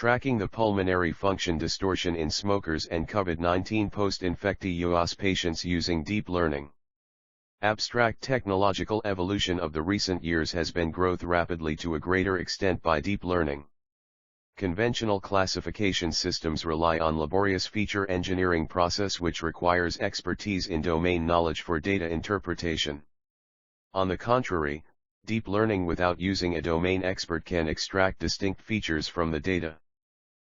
Tracking the pulmonary function distortion in smokers and COVID-19 post-infectiuos patients using deep learning. Abstract technological evolution of the recent years has been growth rapidly to a greater extent by deep learning. Conventional classification systems rely on laborious feature engineering process which requires expertise in domain knowledge for data interpretation. On the contrary, deep learning without using a domain expert can extract distinct features from the data.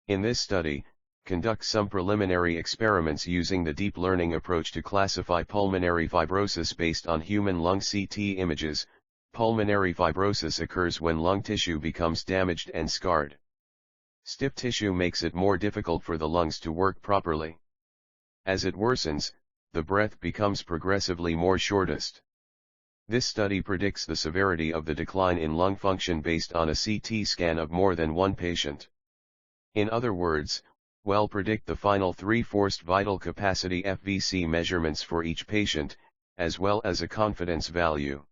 In this study, conduct some preliminary experiments using the deep learning approach to classify pulmonary fibrosis based on human lung CT images. Pulmonary fibrosis occurs when lung tissue becomes damaged and scarred. Stiff tissue makes it more difficult for the lungs to work properly. As it worsens, the breath becomes progressively more shortest. This study predicts the severity of the decline in lung function based on a CT scan of more than one patient. In other words, predict the final 3 forced vital capacity FVC measurements for each patient, as well as a confidence value.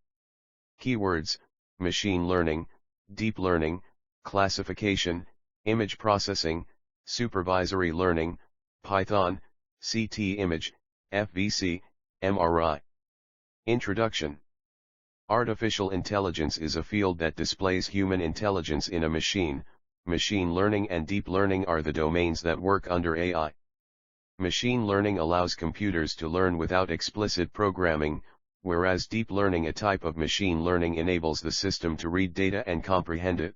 Keywords: machine learning, deep learning, classification, image processing, supervisory learning, Python, CT image, FVC, MRI. Introduction. Artificial intelligence is a field that displays human intelligence in a machine. Machine learning and deep learning are the domains that work under AI. Machine learning allows computers to learn without explicit programming, whereas deep learning, a type of machine learning, enables the system to read data and comprehend it.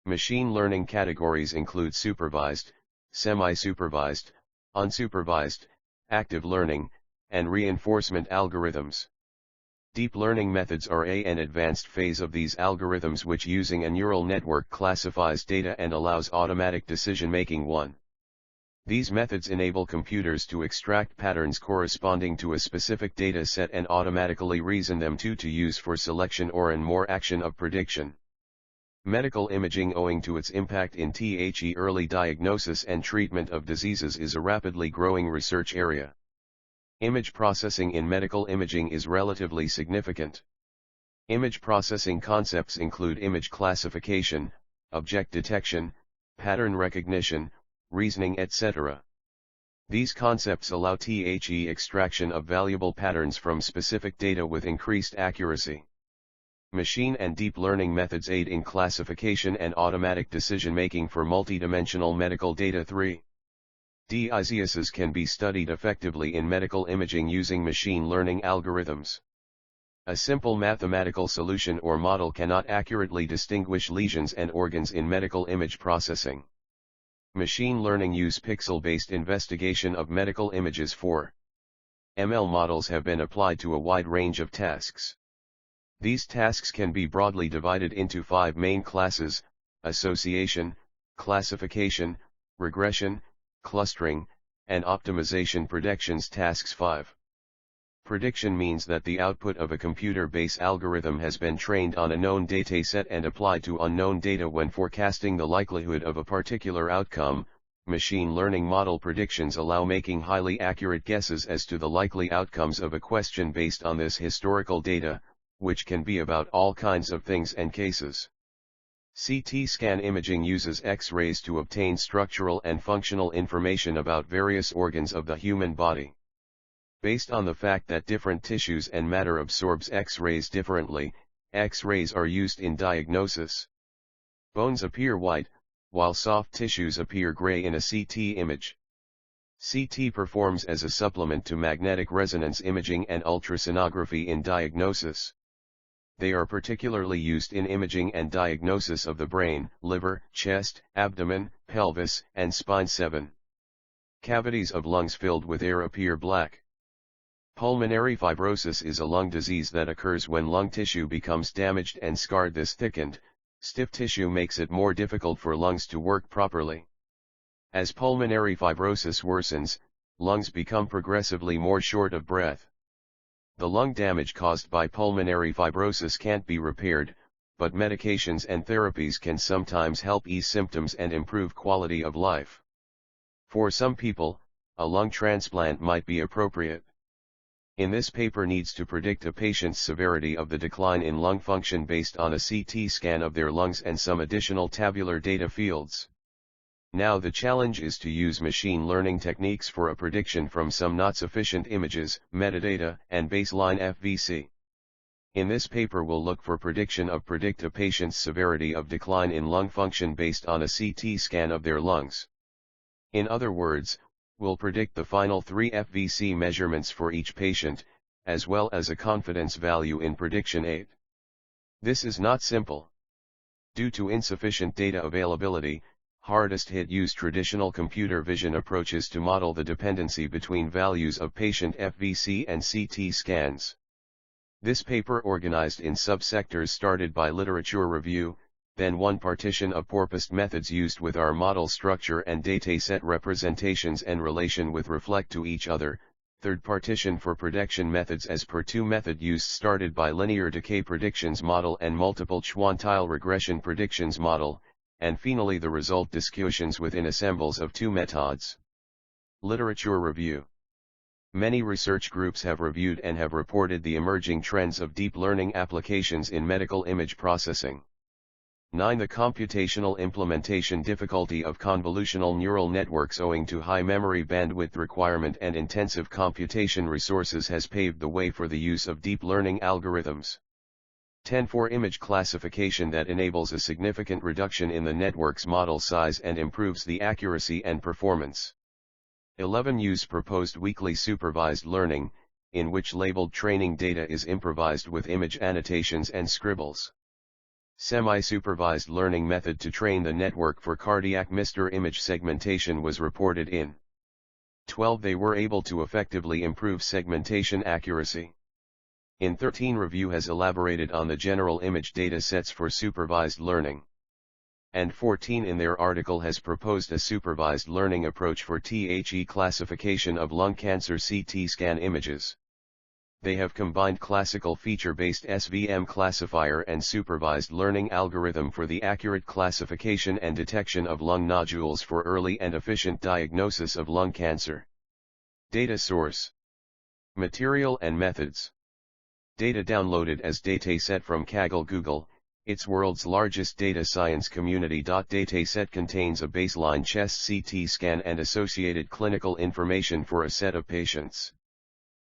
Machine learning categories include supervised, semi-supervised, unsupervised, active learning, and reinforcement algorithms. Deep learning methods are an advanced phase of these algorithms which, using a neural network, classifies data and allows automatic decision-making. 1. These methods enable computers to extract patterns corresponding to a specific data set and automatically reason them to use for selection or in more action of prediction. Medical imaging, owing to its impact in early diagnosis and treatment of diseases, is a rapidly growing research area. Image processing in medical imaging is relatively significant. Image processing concepts include image classification, object detection, pattern recognition, reasoning, etc. These concepts allow extraction of valuable patterns from specific data with increased accuracy. Machine and deep learning methods aid in classification and automatic decision-making for multidimensional medical data. 3. Diseases can be studied effectively in medical imaging using machine learning algorithms. A simple mathematical solution or model cannot accurately distinguish lesions and organs in medical image processing. Machine learning use pixel-based investigation of medical images. 4. ML models have been applied to a wide range of tasks. These tasks can be broadly divided into 5 main classes: association, classification, regression, clustering, and optimization. Predictions tasks. 5. Prediction means that the output of a computer-based algorithm has been trained on a known dataset and applied to unknown data when forecasting the likelihood of a particular outcome. Machine learning model predictions allow making highly accurate guesses as to the likely outcomes of a question based on this historical data, which can be about all kinds of things and cases. CT scan imaging uses X-rays to obtain structural and functional information about various organs of the human body. Based on the fact that different tissues and matter absorbs X-rays differently, X-rays are used in diagnosis. Bones appear white, while soft tissues appear gray in a CT image. CT performs as a supplement to magnetic resonance imaging and ultrasonography in diagnosis. They are particularly used in imaging and diagnosis of the brain, liver, chest, abdomen, pelvis, and spine. 7. Cavities of lungs filled with air appear black. Pulmonary fibrosis is a lung disease that occurs when lung tissue becomes damaged and scarred. This thickened, stiff tissue makes it more difficult for lungs to work properly. As pulmonary fibrosis worsens, lungs become progressively more short of breath. The lung damage caused by pulmonary fibrosis can't be repaired, but medications and therapies can sometimes help ease symptoms and improve quality of life. For some people, a lung transplant might be appropriate. In this paper needs to predict a patient's severity of the decline in lung function based on a CT scan of their lungs and some additional tabular data fields. Now the challenge is to use machine learning techniques for a prediction from some not sufficient images, metadata, and baseline FVC. In this paper we'll look for predict a patient's severity of decline in lung function based on a CT scan of their lungs. In other words, we'll predict the final 3 FVC measurements for each patient, as well as a confidence value in prediction aid. This is not simple. Due to insufficient data availability, hardest hit use traditional computer vision approaches to model the dependency between values of patient FVC and CT scans. This paper organized in subsectors started by literature review, then one partition of porpoised methods used with our model structure and dataset representations and relation with reflect to each other, third partition for prediction methods as per 2 method use started by linear decay predictions model and multiple quantile regression predictions model, and finally the result discussions within assembles of 2 methods. Literature review. Many research groups have reviewed and have reported the emerging trends of deep learning applications in medical image processing. 9. The computational implementation difficulty of convolutional neural networks owing to high memory bandwidth requirement and intensive computation resources has paved the way for the use of deep learning algorithms. 10. For image classification that enables a significant reduction in the network's model size and improves the accuracy and performance. 11. Use proposed weakly supervised learning, in which labeled training data is improvised with image annotations and scribbles. Semi-supervised learning method to train the network for cardiac MR image segmentation was reported in. 12. They were able to effectively improve segmentation accuracy. In 13. Review has elaborated on the general image data sets for supervised learning. And 14. In their article has proposed a supervised learning approach for THE classification of lung cancer CT scan images. They have combined classical feature-based SVM classifier and supervised learning algorithm for the accurate classification and detection of lung nodules for early and efficient diagnosis of lung cancer. Data source. Material and methods. Data downloaded as dataset from Kaggle Google. Its world's largest data science community. Dataset contains a baseline chest CT scan and associated clinical information for a set of patients.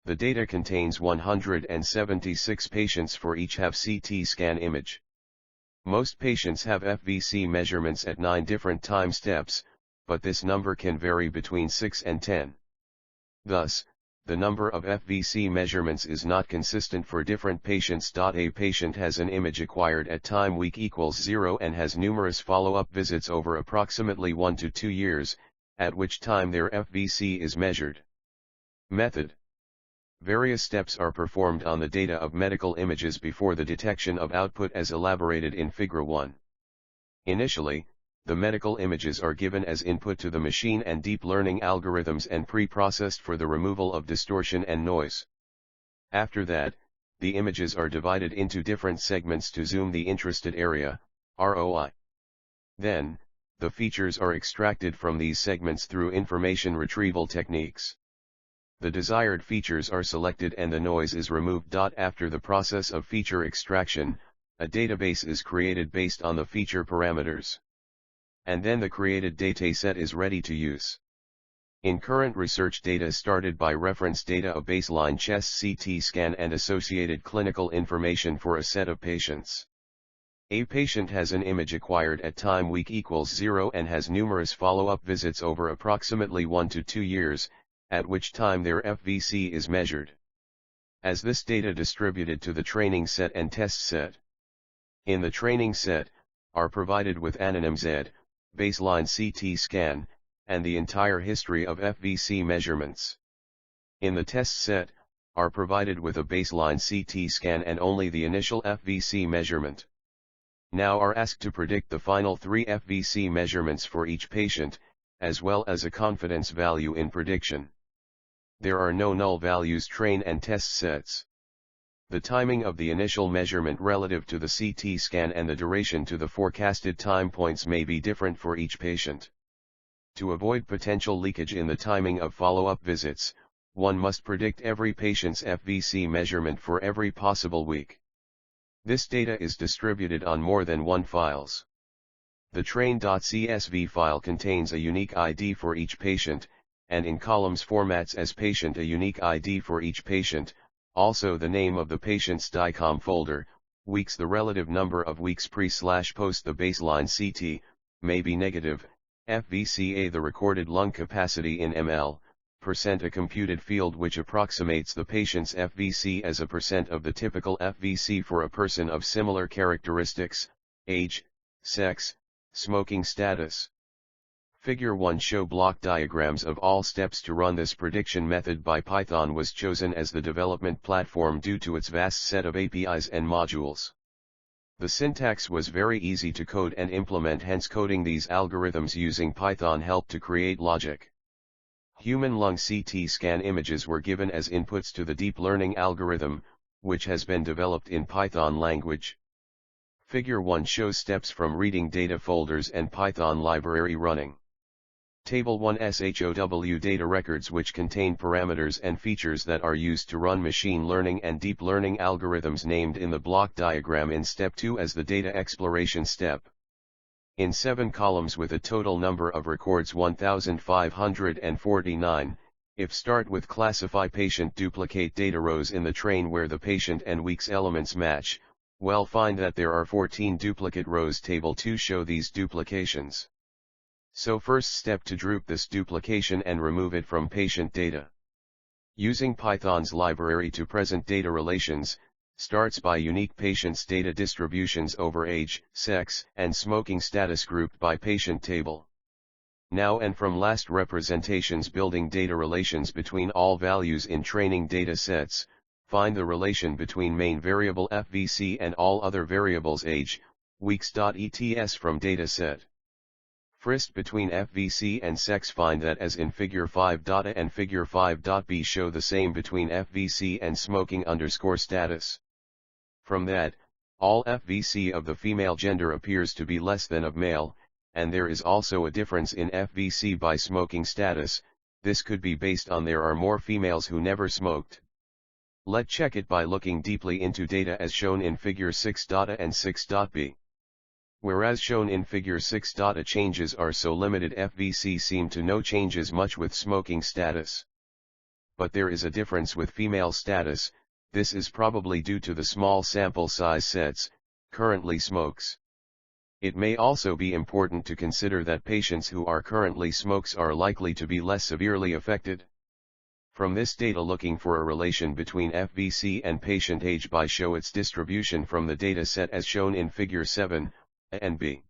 The data contains 176 patients for each have CT scan image. Most patients have FVC measurements at 9 different time steps, but this number can vary between 6 and 10. Thus, the number of FVC measurements is not consistent for different patients. A patient has an image acquired at time week equals 0 and has numerous follow-up visits over approximately 1 to 2 years, at which time their FVC is measured. Method. Various steps are performed on the data of medical images before the detection of output as elaborated in Figure 1. Initially, the medical images are given as input to the machine and deep learning algorithms and pre-processed for the removal of distortion and noise. After that, the images are divided into different segments to zoom the interested area, ROI. Then, the features are extracted from these segments through information retrieval techniques. The desired features are selected and the noise is removed. After the process of feature extraction, a database is created based on the feature parameters. And then the created dataset is ready to use. In current research data started by reference data of baseline chest CT scan and associated clinical information for a set of patients. A patient has an image acquired at time week equals 0 and has numerous follow-up visits over approximately 1 to 2 years, at which time their FVC is measured. As this data distributed to the training set and test set. In the training set, are provided with anonym Z, baseline CT scan, and the entire history of FVC measurements. In the test set, are provided with a baseline CT scan and only the initial FVC measurement. Now are asked to predict the final 3 FVC measurements for each patient, as well as a confidence value in prediction. There are no null values train and test sets. The timing of the initial measurement relative to the CT scan and the duration to the forecasted time points may be different for each patient. To avoid potential leakage in the timing of follow-up visits, one must predict every patient's FVC measurement for every possible week. This data is distributed on more than one files. The train.csv file contains a unique ID for each patient, and in columns formats as patient a unique ID for each patient, also the name of the patient's DICOM folder, weeks the relative number of weeks pre/post the baseline CT, may be negative, FVCA the recorded lung capacity in ml, percent a computed field which approximates the patient's FVC as a percent of the typical FVC for a person of similar characteristics, age, sex, smoking status. Figure 1 show block diagrams of all steps to run this prediction method by Python was chosen as the development platform due to its vast set of APIs and modules. The syntax was very easy to code and implement, hence coding these algorithms using Python helped to create logic. Human lung CT scan images were given as inputs to the deep learning algorithm, which has been developed in Python language. Figure 1 shows steps from reading data folders and Python library running. Table 1 SHOW data records which contain parameters and features that are used to run machine learning and deep learning algorithms named in the block diagram in step 2 as the data exploration step. In 7 columns with a total number of records 1549, if start with classify patient duplicate data rows in the train where the patient and weeks elements match, well find that there are 14 duplicate rows. Table 2 show these duplications. So first step to drop this duplication and remove it from patient data. Using Python's library to present data relations, starts by unique patient's data distributions over age, sex, and smoking status grouped by patient table. Now and from last representations building data relations between all values in training data sets, find the relation between main variable FVC and all other variables age, weeks.ets from dataset. First between FVC and sex find that as in figure 5.a and figure 5.b show the same between FVC and smoking_status. From that, all FVC of the female gender appears to be less than of male, and there is also a difference in FVC by smoking status. This could be based on there are more females who never smoked. Let's check it by looking deeply into data as shown in figure 6.a and 6.b. Whereas shown in figure 6.a changes are so limited, FVC seem to no changes much with smoking status. But there is a difference with female status. This is probably due to the small sample size sets, currently smokes. It may also be important to consider that patients who are currently smokes are likely to be less severely affected. From this data looking for a relation between FVC and patient age by show its distribution from the data set as shown in figure 7, A and B.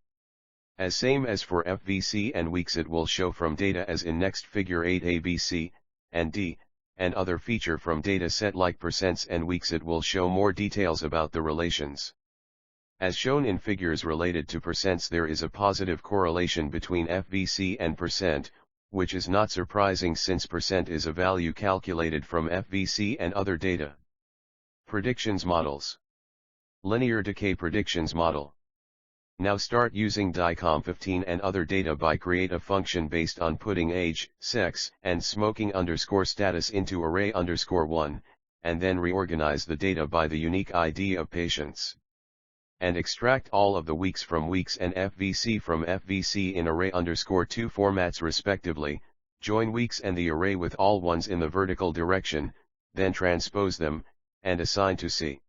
As same as for FVC and weeks it will show from data as in next figure 8 A, B, C, and D, and other feature from data set like percents and weeks it will show more details about the relations. As shown in figures related to percents there is a positive correlation between FVC and percent, which is not surprising since percent is a value calculated from FVC and other data. Predictions models. Linear decay predictions model. Now start using DICOM15 and other data by create a function based on putting age, sex, and smoking_status into array_1, and then reorganize the data by the unique ID of patients. And extract all of the weeks from weeks and FVC from FVC in array_2 formats respectively, join weeks and the array with all ones in the vertical direction, then transpose them, and assign to C.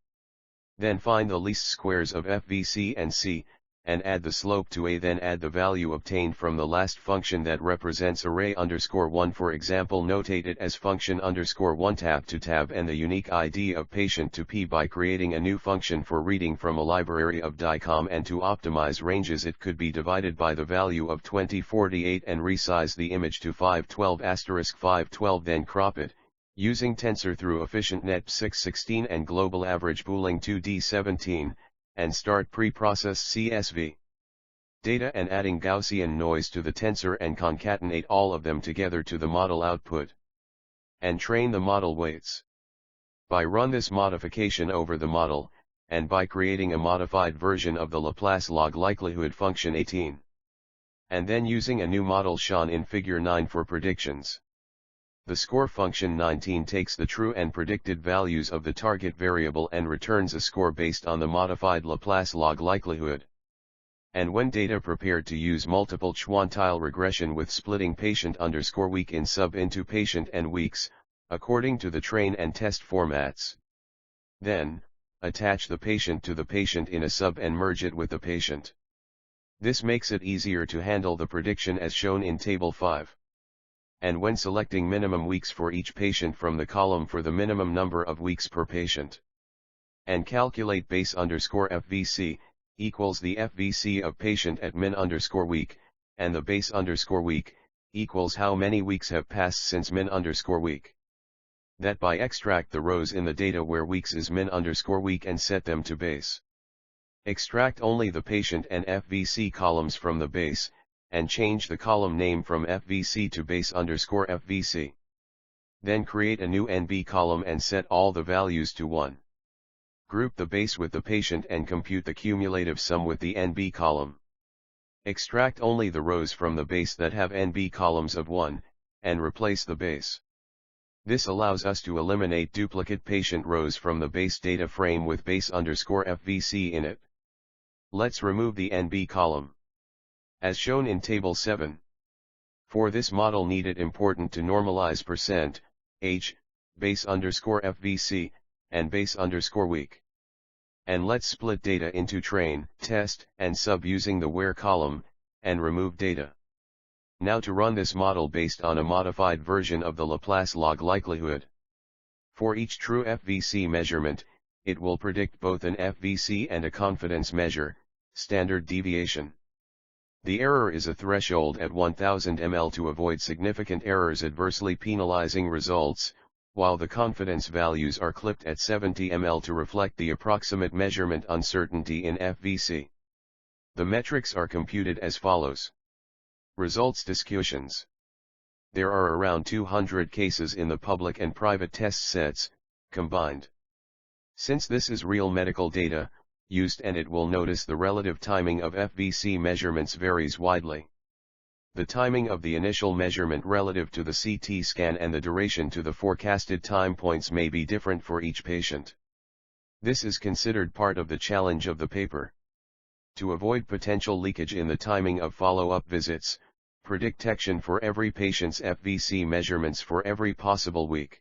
Then find the least squares of FVC and C, and add the slope to A, then add the value obtained from the last function that represents array_1, for example notate it as function_1 tab to tab and the unique ID of patient to P by creating a new function for reading from a library of DICOM, and to optimize ranges it could be divided by the value of 2048 and resize the image to 512*512 then crop it, using tensor through efficient net 616 and global average pooling 2D17, and start pre-process CSV data and adding Gaussian noise to the tensor and concatenate all of them together to the model output. And train the model weights. By run this modification over the model, and by creating a modified version of the Laplace log likelihood function 18. And then using a new model shown in figure 9 for predictions. The score function 19 takes the true and predicted values of the target variable and returns a score based on the modified Laplace log likelihood. And when data prepared to use multiple quantile regression with splitting patient_week in sub into patient and weeks, according to the train and test formats. Then, attach the patient to the patient in a sub and merge it with the patient. This makes it easier to handle the prediction as shown in Table 5. And when selecting minimum weeks for each patient from the column for the minimum number of weeks per patient. And calculate base_FVC, equals the FVC of patient at min_week, and the base_week, equals how many weeks have passed since min_week. That by extract the rows in the data where weeks is min_week and set them to base. Extract only the patient and FVC columns from the base, and change the column name from FVC to base_FVC. Then create a new NB column and set all the values to 1. Group the base with the patient and compute the cumulative sum with the NB column. Extract only the rows from the base that have NB columns of 1, and replace the base. This allows us to eliminate duplicate patient rows from the base data frame with base_FVC in it. Let's remove the NB column. As shown in Table 7. For this model needed important to normalize %, base_FVC, and base_week. And let's split data into train, test, and sub using the where column, and remove data. Now to run this model based on a modified version of the Laplace log likelihood. For each true FVC measurement, it will predict both an FVC and a confidence measure, standard deviation. The error is a threshold at 1000 ml to avoid significant errors adversely penalizing results, while the confidence values are clipped at 70 ml to reflect the approximate measurement uncertainty in FVC. The metrics are computed as follows. Results discussions. There are around 200 cases in the public and private test sets, combined. Since this is real medical data, used and it will notice the relative timing of FVC measurements varies widely. The timing of the initial measurement relative to the CT scan and the duration to the forecasted time points may be different for each patient. This is considered part of the challenge of the paper. To avoid potential leakage in the timing of follow-up visits, prediction for every patient's FVC measurements for every possible week.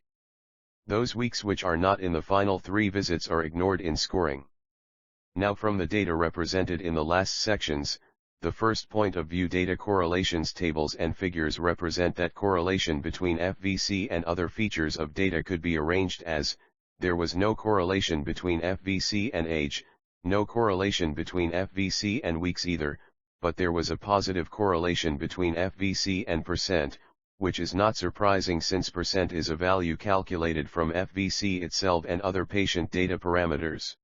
Those weeks which are not in the final 3 visits are ignored in scoring. Now from the data represented in the last sections, the first point of view data correlations tables and figures represent that correlation between FVC and other features of data could be arranged as, there was no correlation between FVC and age, no correlation between FVC and weeks either, but there was a positive correlation between FVC and %, which is not surprising since % is a value calculated from FVC itself and other patient data parameters.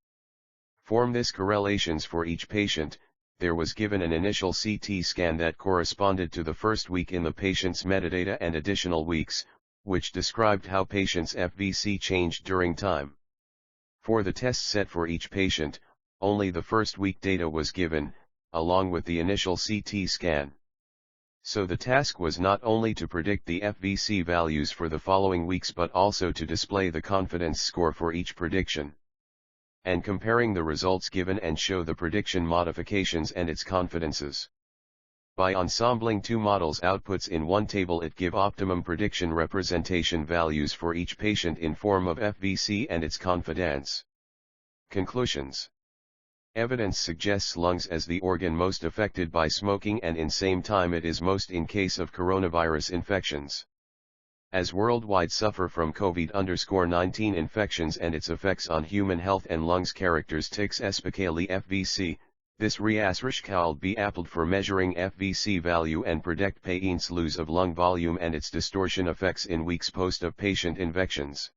Form this correlations for each patient. There was given an initial CT scan that corresponded to the first week in the patient's metadata and additional weeks, which described how patient's FVC changed during time. For the test set for each patient, only the first week data was given, along with the initial CT scan. So the task was not only to predict the FVC values for the following weeks but also to display the confidence score for each prediction. And comparing the results given and show the prediction modifications and its confidences. By ensembling 2 models outputs in one table it give optimum prediction representation values for each patient in form of FVC and its confidence. Conclusions. Evidence suggests lungs as the organ most affected by smoking and in same time it is most in case of coronavirus infections. As worldwide suffer from COVID-19 infections and its effects on human health and lungs characteristics especially FVC, this research be applied for measuring FVC value and predict patient's loss of lung volume and its distortion effects in weeks post of patient infections.